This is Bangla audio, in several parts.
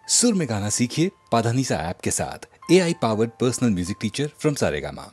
सुर में गाना सीखिए पाधानीसा ऐप के साथ। AI powered personal music teacher from Saregama.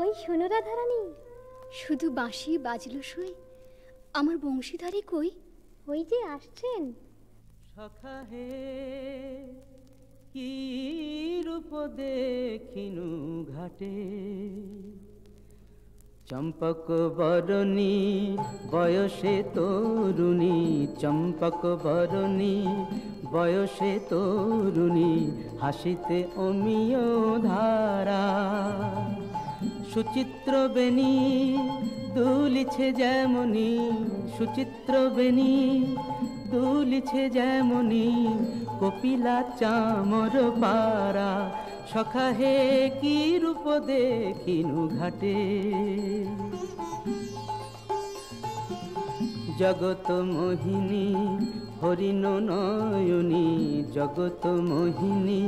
ওই শোনো রাধারানী, শুধু বাঁশি বাজলো সই, আমার বংশীধারী কই? ওই যে আসছেন। সখা হে কি রূপ দেখিনু ঘাটে, চম্পক বরণী বয়সে তরুণী, চম্পক বরণী বয়সে তরুণী, হাসিতে অমিয় ধারা। সুচিত্র বেণী দুলিছে যেমনি, সুচিত্র বেণী দুলিছে যেমনি, কপিলা চামর পারা। সখা হে কি রূপ দেখিনু ঘাটে, জগত মোহিনী হরিণ নয়নী, জগত মোহিনী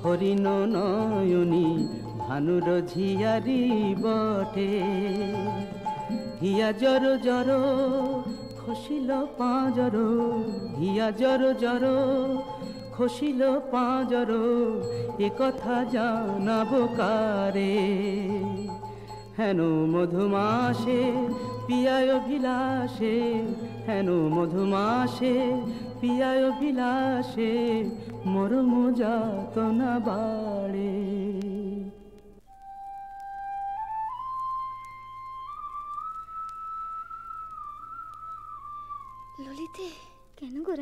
হরিণ নয়নী, ভানুর ঝিয়ারি বটে। হিয়া জর জর খসিল পাঁজর, হিয়া জর জর খসিল পাঁজর, এ কথা জানাবো কারে। হেন মধুমাসে পিয়ায় বিলাসে, হেন মধুমাসে পিয়ায় বিলাসে, মরম যাতনা বাড়ে।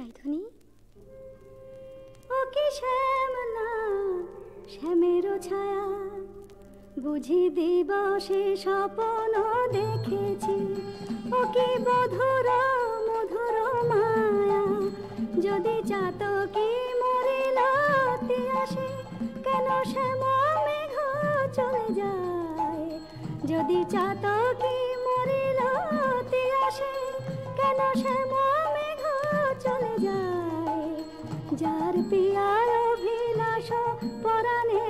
রাইধনি। ও কি শ্যাম না শ্যামেরও ছায়া, বুঝি দিবসে স্বপ্ন দেখেছি। ও কি মধুর মধুর মায়া, যদি চাতকি মরিলতি আসে, কেন শ্যাম মেঘ চলে যায়। যদি চাতকি মরিলতি আসে, কেন শ্যাম মেঘ চলে যায়। যার পিয়ার অভিলাষ পরাণে,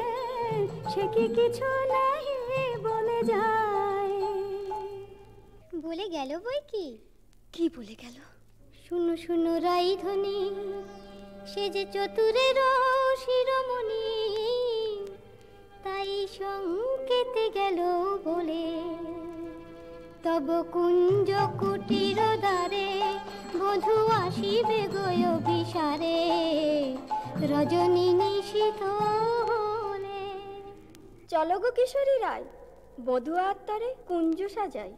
সে কি কিছু নাহি বলে যায়। বলে গেল বই কি? কি বলে গেল? শুনো শুনো রাইধনি, সে যে চতুরের শিরোমণি, তাই সংকেতে গেল বলে। তব কুঞ্জ কুটির দ্বারে বধূ আসিবে গয় বিসারে, রজনী নিশীথ হলে। চলো গো কিশোরী রায়, বধূ আত্মারে কুঞ্জ সাজাই।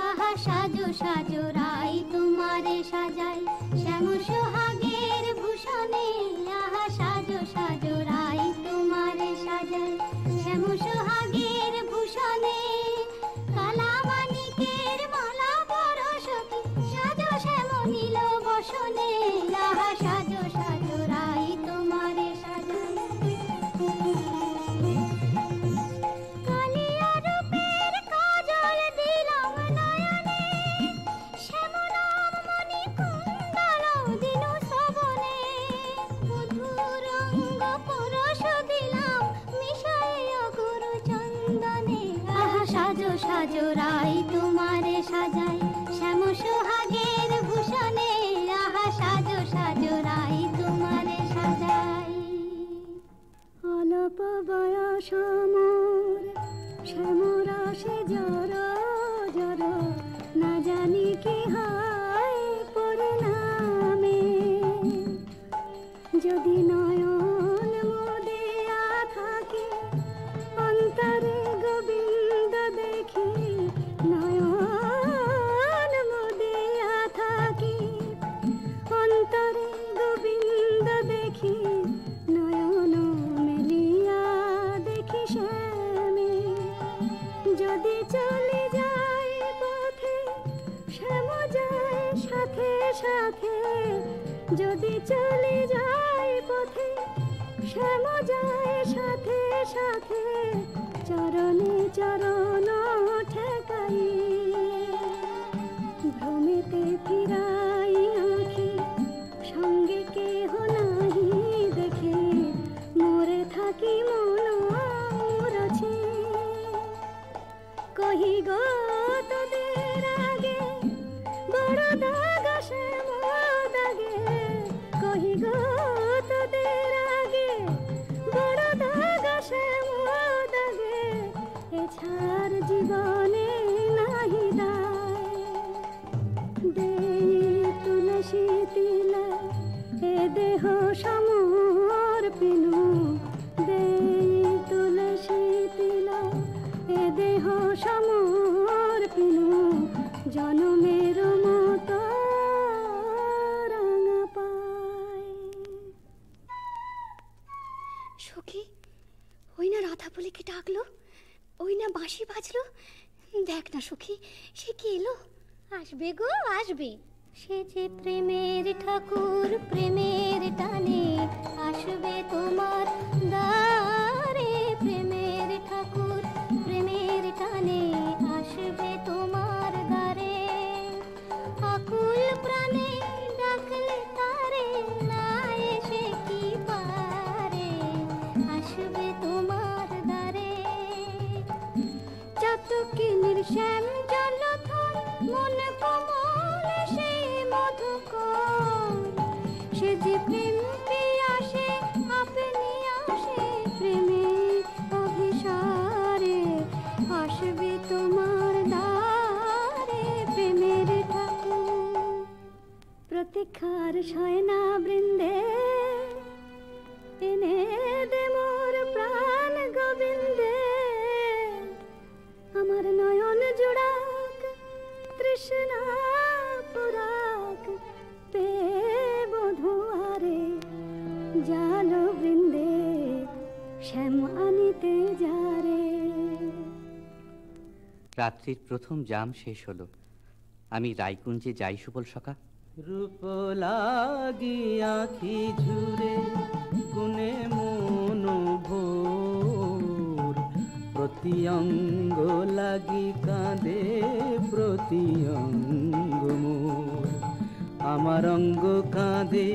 আহা সাজো সাজো রাই তোমারে সাজাই, শ্যাম সোহাগের ভূষণে। আহা সাজো সাজো রাই তোমারে সাজাই, শ্যাম সোহাগের ভূষণে। কালা মানিকের মালা পরশতি, সাজো শ্যাম নীল বসনে। আহা সাজো সাজো রাই তোমারে সাজাই। কালিয়া রূপের কাজল দিলাম নয়নে, শ্যামনাম মণি কুণ্ডল দিনু শ্রবণে। মধুর রঙ্গ পরশ দিলাম মিশাইয়া গুরু চন্দনে। আহা সাজো সাজো রাই তোমারে সাজাই, শ্যাম সোহাগের ভূষণে। আহা সাজো সাজো রাই তোমারে সাজাই। অল্প বয়স মোর শ্যামরসে জর জর, না জানি কি হয় পরিণামে। যদি নয়ন মুদিয়া থাকে, অন্তরে গোবিন্দ দেখি। নয়ন মুদিয়া থাকি, অন্তরে গোবিন্দ দেখি। নয়ন মেলিয়া দেখি শ্যামে, যদি চলে যায় পথে, শ্যাম যায় সাথে সাথে। যদি চলে যায় পথে, শ্যাম যায় সাথে সাথে। চরণে চরণ ঠেকাই, ভ্রমেতে ফিরাই আঁখি। সঙ্গে কেহ নাহি দেখে, মোরে থাকি মন মুরছে। কহি গো তোদের আগে, বড় দাগ শ্যাম দাগে। কহি গো তোদের আগে, বড় দাগ শ্যাম দাগে। এছাড় জীবনে নাহি দায়। দেই তুলসী তিলা এ দেহ সমর্পিনু। দেই তুলসী তিলা এ দেহ সমর্পিনু। জনমের মতো রাঙা পায়। সখী, ওই না রাধা বলে কে ডাকলো, ওই না বাঁশি বাজলো। দেখ না সখী, সে কি এলো। আসবে গো আসবে, সে যে প্রেমের ঠাকুর প্রেমের টানে আসবে তোমার দ্বারে। প্রেমের ঠাকুর প্রেমের টানে আসবে তোমার দ্বারে। আকুল প্রাণে ডাকলে তারে, না এসে কি পারে। আসবে তোমার দ্বারে। চাতকি নির্শ্যাম জলথল, মন কমল সেই মধুকর। সে যে প্রেম পিয়াসে আপনি আসে, প্রেমে অভিসারে। আসবে তোমার দ্বারে প্রেমের ঠাকুর। প্রতীক্ষার শয়না বৃন্দে, এনে দে মোর প্রাণ গোবিন্দে। আমার নয়ন জোড়া শ্যাম আনিতে যারে। রাত্রির প্রথম জাম শেষ হলো, আমি রায়কুঞ্জে যাই সুবল সখা। রূপ লাগি আখি ঝুরে গুনে মন ভোর, প্রতি অঙ্গ লাগি কাঁদে প্রতি অঙ্গ মোর। আমার অঙ্গ কাঁদে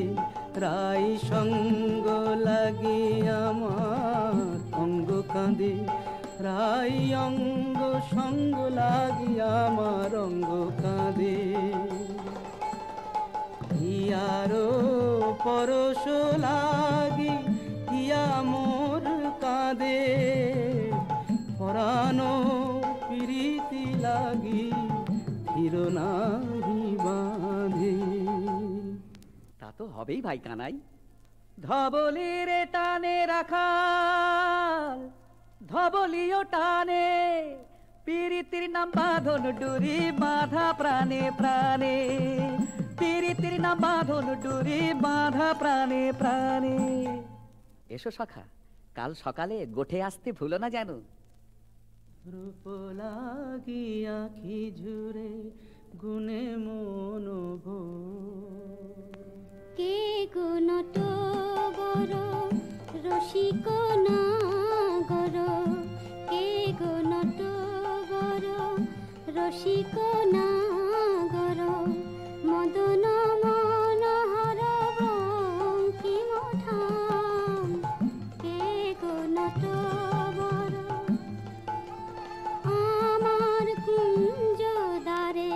রাই সঙ্গ লাগি, আমার অঙ্গ কাঁদে রাই অঙ্গ সঙ্গ লাগি, আমার অঙ্গ কাঁদে। হিয়ারো পরশ লাগি হিয়া মোর কাঁদে, পরানো প্রীতি লাগি ধীর নাহি বাঁধে। তা তো হবেই ভাই কানাই। ধবলির টানে রাখাল, ধবলিও টানে, পীড়িতির নাম বাঁধন ডুরি বাঁধা প্রাণে প্রাণে, পীড়িতির নাম বাঁধন ডুরি বাঁধা প্রাণে প্রাণে। এসো সখা, কাল সকালে গোঠে আসতে ভুলো না যেন। রূপ লাগি আখি ঝুরে গুনে মন ভোর। কে গো নটবর রসিক নাগর, কে গো নটবর রসিক নাগর, মদন মনোহর বঙ্কিম ঠাম। কে গো নটবর আমার কুঞ্জ দ্বারে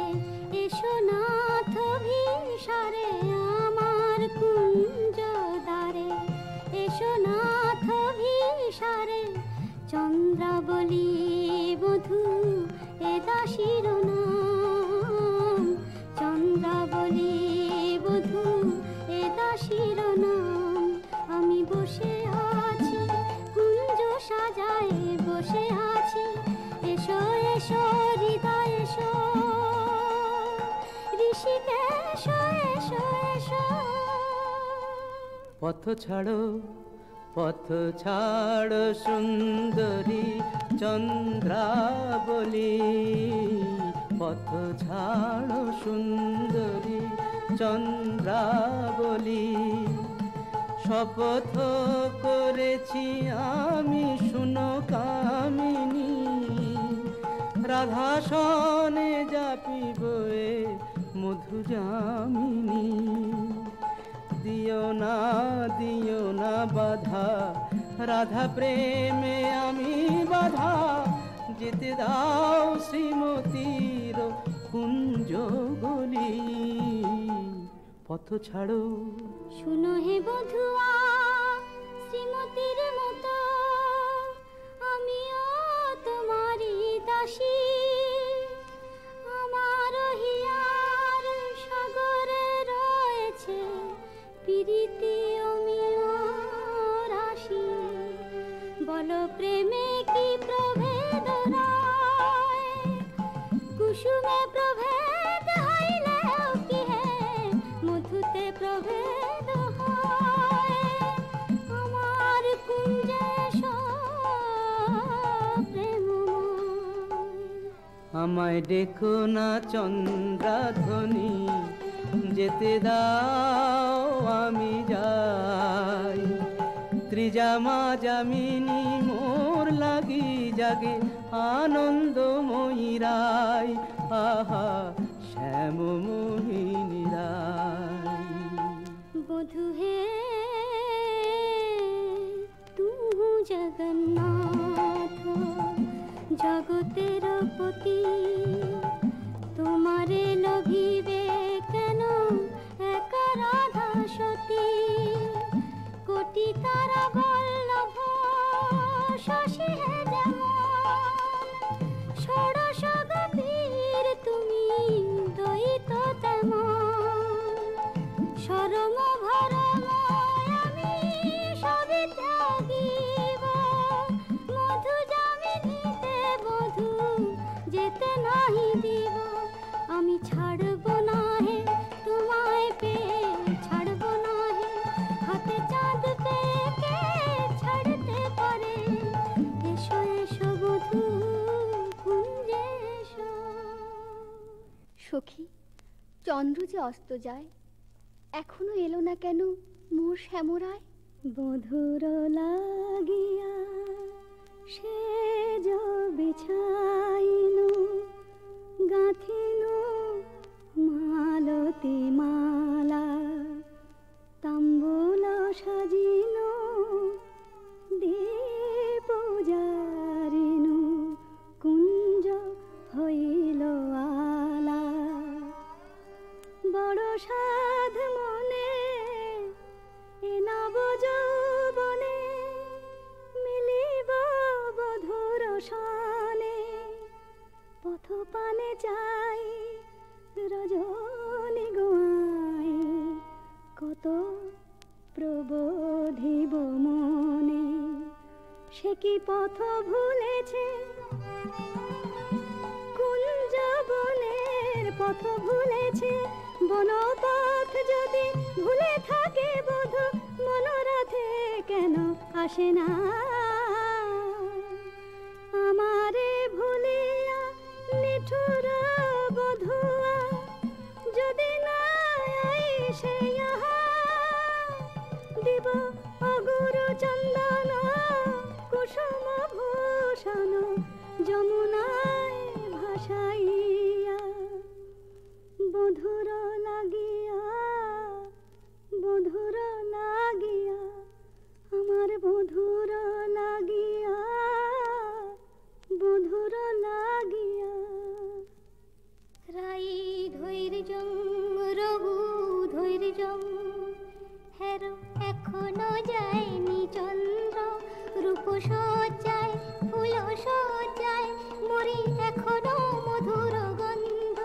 এসো নাথ ভিসারে, আমার কুঞ্জ দ্বারে এসো নাথ ভিসারে। চন্দ্রাবলী বধূ এ দাসীর নাম, চন্দ্রাবলী বধূ এ দাসীর নাম। আমি বসে আছি কুঞ্জ সাজায় বসে আছি, এসো এসো হৃদয় এসো, ঋষিকেশ এসো এসো। পথ ছাড়ো পথ ছাড়ো সুন্দরী চন্দ্রাবলী, পথ ছাড়ো সুন্দরী চন্দ্রাবলী। শপথ করেছি আমি শুনো কামিনী, রাধা সনে যাপিব এ মধু যামিনী। দিও না বাধা রাধা প্রেমে আমি বাধা, যেতে দাও শ্রীমতীর কুঞ্জ গলি। পথ ছাড়ো শুনো হে বধুয়া শ্রীমতীর মতো, আমিও তোমারই দাসী। আমার হিয়ার সাগরে রয়েছে প্রীতি অমিয় রাশি, বলো প্রেমে কি প্রভেদ রয়, কুসুমে প্রভেদ হইলেও কি হে মধুতে প্রভেদ হয়। আমার কুঞ্জে প্রেমময়, আমায় ডেকো না চন্দ্রাধ্বনি, যেতে দাও আমি যাই। ত্রিজামা যামিনী মোর লাগি জাগে আনন্দময়ী রায়, আহা শ্যাম মোহিনী রায়। বধু হে তু জগন্নাথ জগতের পতি, তোমারে লভিবে কেন এক রাধা সতী। কোটি তারা বল্লভ শশী হে যেমন, ষোড়শ গভীর তুমি দ্বৈত তেমন। সরম ভরম আমি সবে ত্যাগিব, চন্দ্র যে অস্ত যায়, এখনো এলো না কেন মোর শ্যামরায়? বধুর লাগিয়া সে বিছাইনু গাঁথিনু মালতী মালা, তাম্বুল সাজিনু দীপ জারিনু কুঞ্জ হইল আলা। বড় সাধ মনে এ নব যৌবনে মিলিব বধুর সনে, পথ পানে চাই রজনী গোয়াই, কত প্রবোধিব মনে। সে কি পথ ভুলেছে কুঞ্জ বনের পথ ভুলেছে, বনপথ যদি ভুলে থাকে বধূ মনোরথে কেন আসে না? আমারে ভুলিয়া নিঠুর বধুয়া যদি না আইসে ইহা, দিব অগুরু চন্দন কুসুম ভূষণ যমুনায় ভাসাইয়া। বধুর লাগিয়া বধুর লাগিয়া আমার বধুর লাগিয়া বধুর লাগিয়া। রাই ধৈর্যং রঘু ধৈর্যং, হের এখনো যায়নি চন্দ্র, রূপ সজ্জায় ফুল সজ্জায় মরি এখনো মধুর গন্ধ।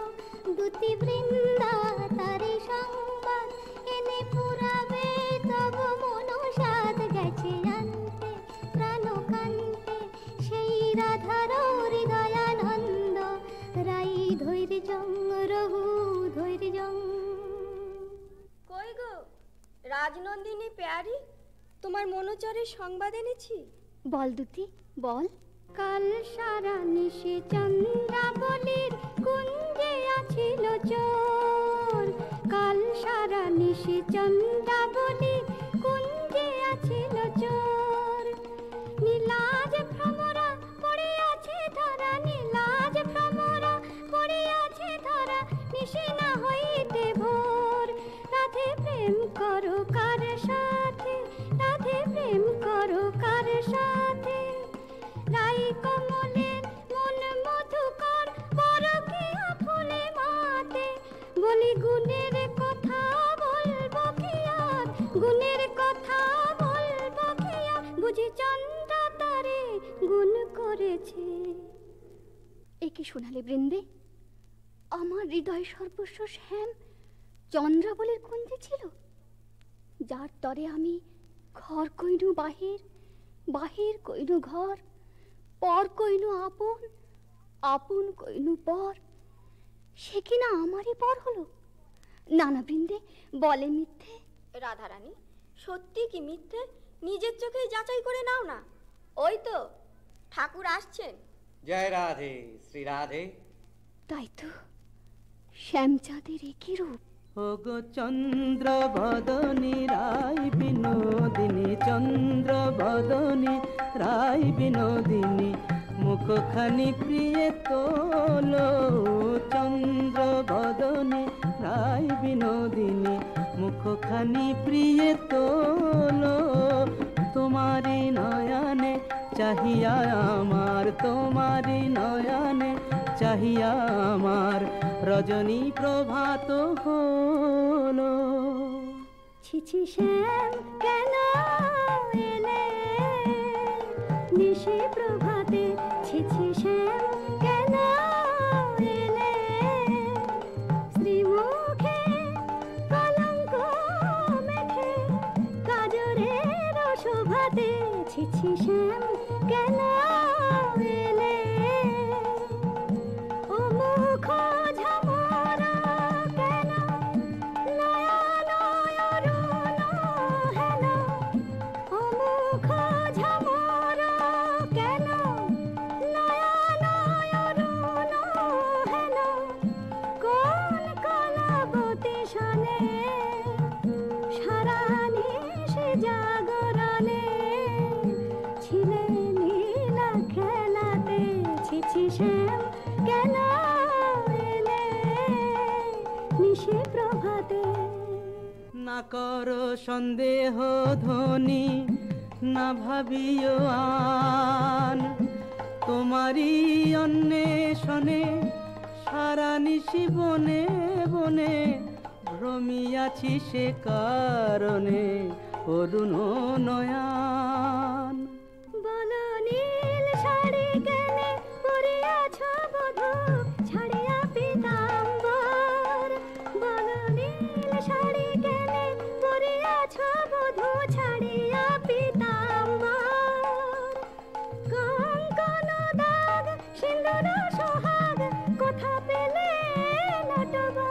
দুতি বৃন্দা তারি সংবাদ এনে পুরাবে তব মনসাদ, গেছে আনতে প্রাণ কান্তে সেই রাধার হৃদয়ানন্দ। রাই ধৈর্যং রঘু ধৈর্যং। কই গো রাজনন্দিনী প্যারি, তোমার মনোচরের সংবাদ এনেছি। বল দুতি বল। কাল সারা নিশে চন্দ্রাবলীর কুঞ্জে আছিল চোর, কাল সারা নিশে চন্দ্রাবলীর কুঞ্জে আছিল চোর। নীলাজ ভ্রমরা পড়ে আছে ধরা, নীলাজ ভ্রমরা পড়ে আছে ধরা, নিশে না হইতে ভোর। রাধে প্রেম করো কার সাথে, রাধে প্রেম করো কার সাথে। রাই কমলের মন মধুকর পরকিয়া ফুলে মাতে, বলি গুণের কথা বলবো কি আর, গুণের কথা বলবো কি আর, বুঝি চন্দ্র তারে গুণ করেছে। একে শোনালে বৃন্দে, আমার হৃদয় সর্বস্ব শ্যাম চন্দ্রাবলীর কুঞ্জে ছিল, যার তরে আমি ঘর কইনু বাহির, বাহির কইনু ঘর, পর কইনু আপন, আপন কইনু পর। সে কিনা আমারই পর হলো। নানা বৃন্দে বলে মিথ্যে। রাধারানী সত্যি কি মিথ্যে নিজের চোখে যাচাই করে নাও না। ওই তো ঠাকুর আসছেন। জয় রাধে শ্রী রাধে। তাই তো, শ্যামচাঁদের একই রূপ। ওগো চন্দ্র বদনী রায় বিনোদিনী, চন্দ্র বদনী রায় বিনোদিনী, মুখখানি প্রিয়ে তোলো। চন্দ্র বদনী রায় বিনোদিনী, মুখখানি প্রিয়ে তোলো। তোমারি নয়নে চাহিয়া আমার, তোমারি নয়নে চাহিয়া আমার, রজনী প্রভাত হলো। ছিছি শ্যাম কেন এলে নিশি প্রভাতে, ছিছি শ্যাম কেন এলে শ্রীমুখে কলঙ্ক মেখে কাজরের শোভাতে। ছিছি শ্যাম কেন এলে ও মুখ ঝামরা কেন, নয়ন অরুণ হেন ও মুখ ঝামরা কেন, নয়ন অরুণ হেন কোন কলা সন্দেহ ধ্বনি না ভাবিও আন, তোমারই অন্বেষণে সারা নিশি বনে বনে ভ্রমিয়াছি সে কারণে অরুণ নয়ান। বলো নীল শাড়ি কেনে পরিয়াছ বধূ ছাড়িয়া পীতাম্বর, বলো নীল শাড়ি কেনে পরিয়াছ বধূ ছাড়িয়া পীতাম্বর। কঙ্কন দাগ সিন্দুর সোহাগ কোথা পেলে নটবর।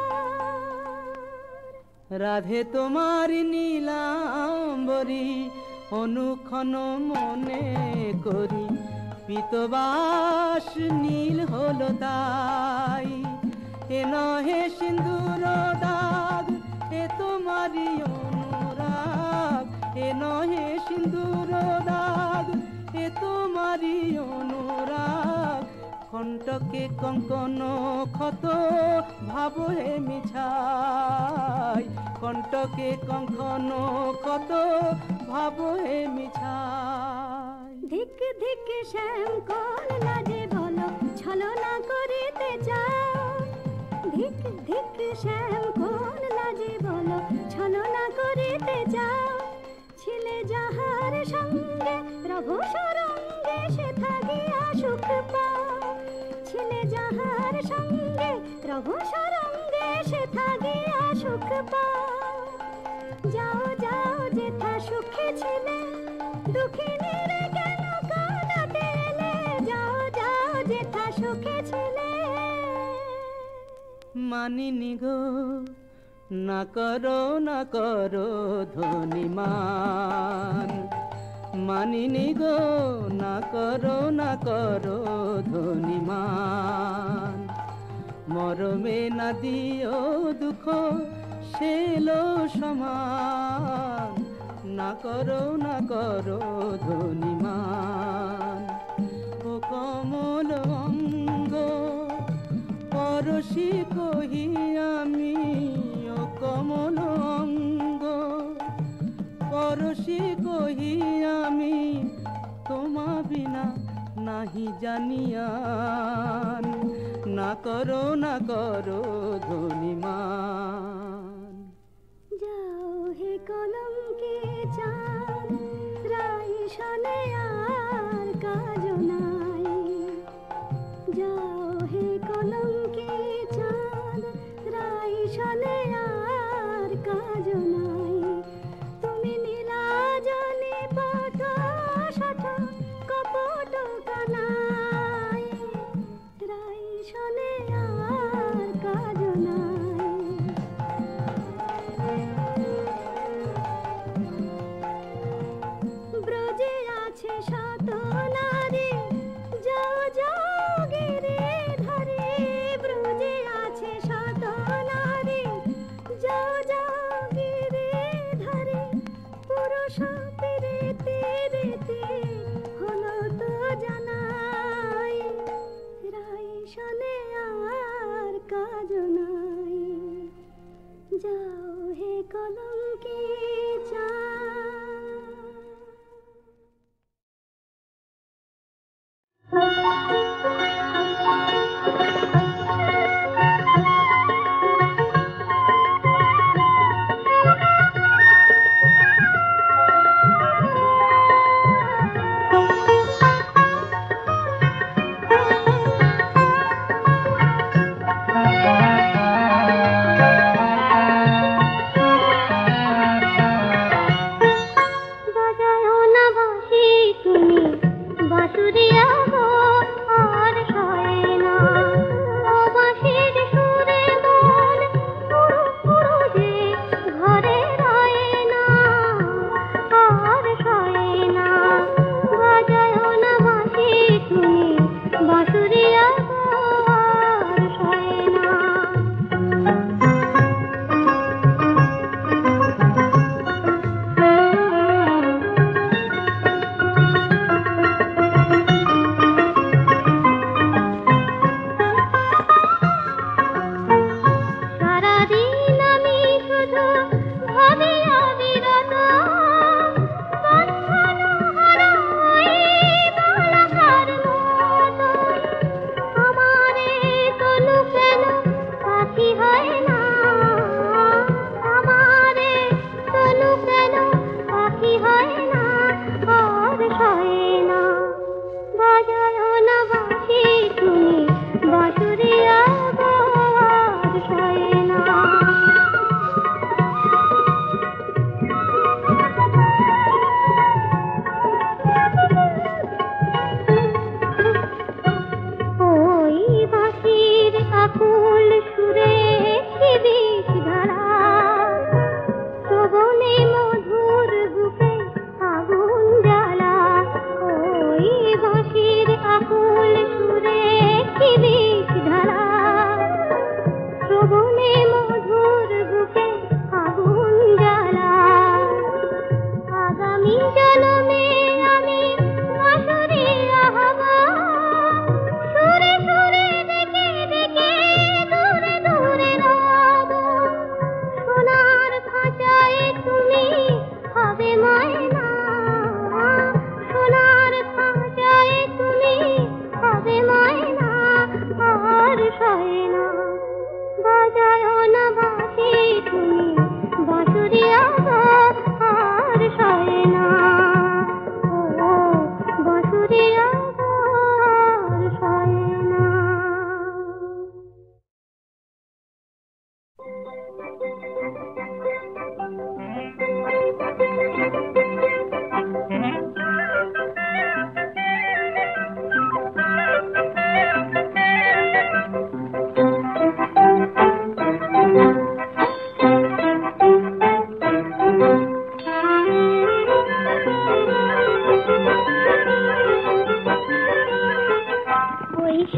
রাধে তোমার নীলাম্বরী অনুক্ষণ মনে করি, পীতবাস নীল হলো তাই। এ নহে সিন্দুর দাগ এ তোমারই অনুরাগ, এ নহে সিন্দুর দাগ এ তোমারই অনুরাগ। কণ্টকে কঙ্কন ক্ষত ভাব হে মিছাই, কণ্টকে কঙ্কন ক্ষত ভাব হে মিছাই। ধিক ধিক শ্যাম কোন লাজে বলো ছলনা করিতে চাও, ধিক ধিক শ্যাম কোন লাজে বলো ছলনা করিতে চাও। ছিলে যাহার সঙ্গে রঘু সরঙ্গে সে থাকিয়া সুখ পাও, ছিলে যাহার সঙ্গে রঘু সরঙ্গে সে থাকিয়া সুখ পাও। যাও যাও যেথা সুখে ছিলে দুঃখিনীর কেন কাঁদাতে এলে, যাও যাও যেথা সুখে ছিলে। মানিনি গো না করো ধ্বনিমান, মানিনি গো না করো ধ্বনিমান। মরমে না দিও দুঃখ সেলো সমান, না করো ধ্বনিমান। ও কমল অঙ্গ পরশি কহি আমি, ও কমল অঙ্গ পরশি কহি আমি, তোমা বিনা নাহি জানিয়ান। না করো ধ্বনিমান। যাও হে কলঙ্কে চাঁদ রাই শনে আর কাজ নাই, যাও হে কলঙ্কে চাঁদ রাই শনে আর কাজ নাই। তুমি নীলাজনি পট শঠ কপট কানাই, রাই শনে আর কাজ নাই। ব্রজে আছে শত নারী যাও যাও গিরে ধরে, ব্রজে আছে শত নারী যাও যাও গিরে ধরে। পুরুষ পেরেতে রেতে হলো তো জানাই, রাই শনে আর কাজ নাই। যাও হে কলঙ্কে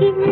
आज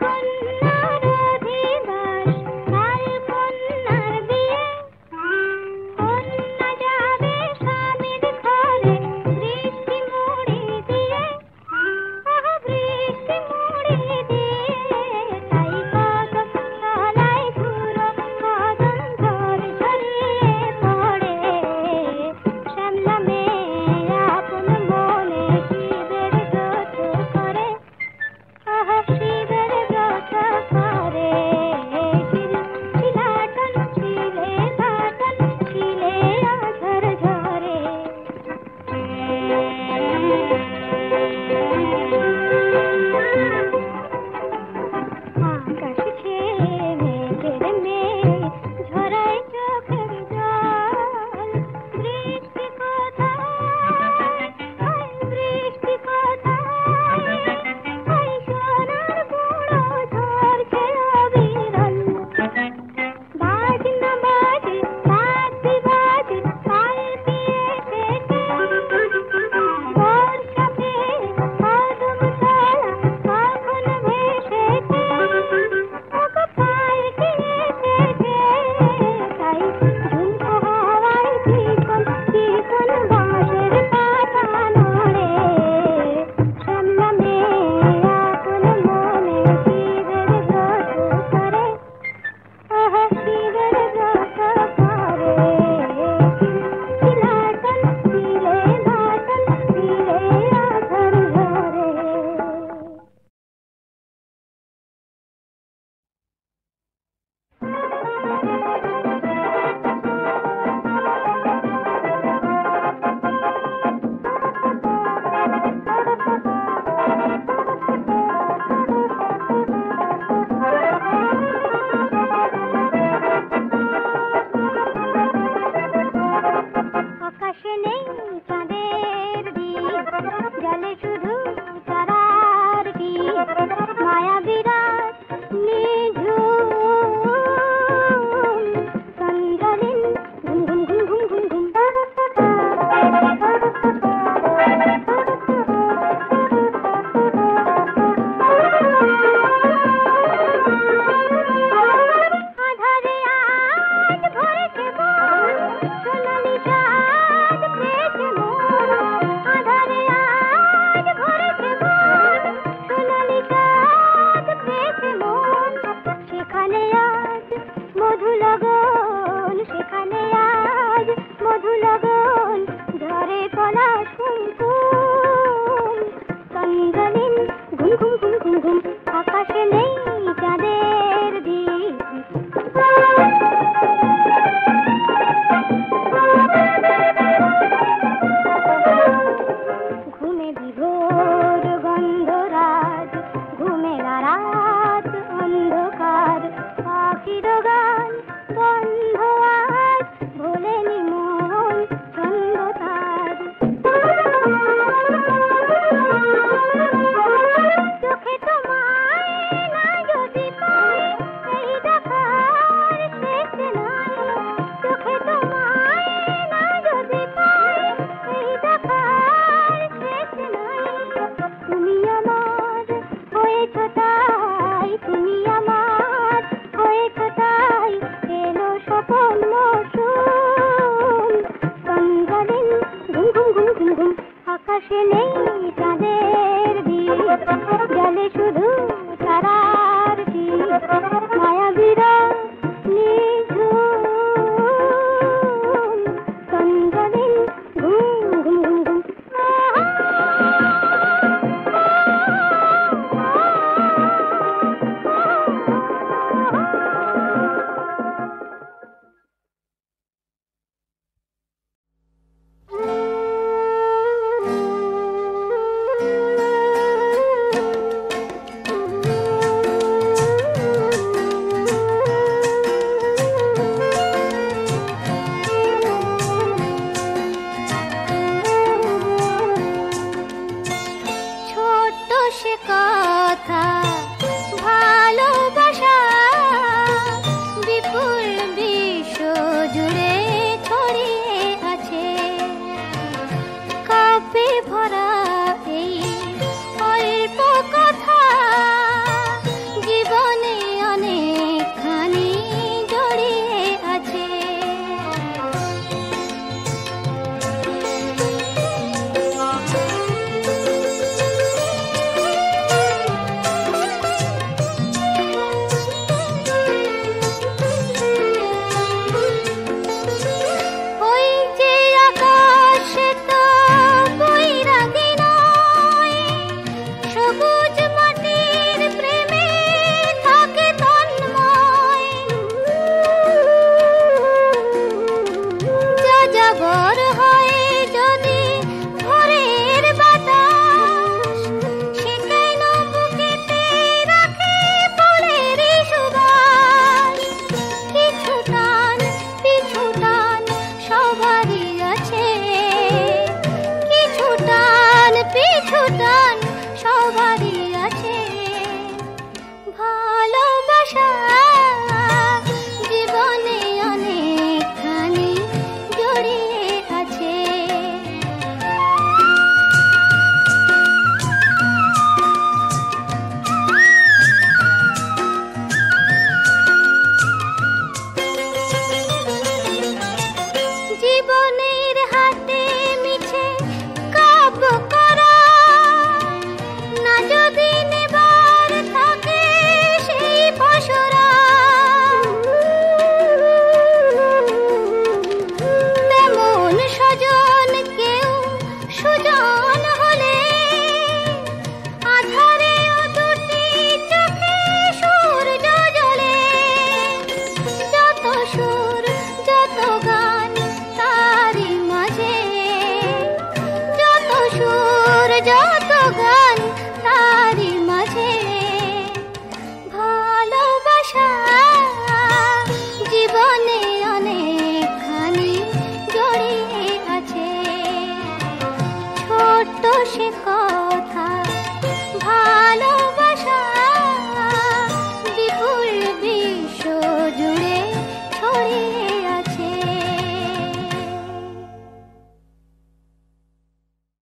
कन्या Thank you.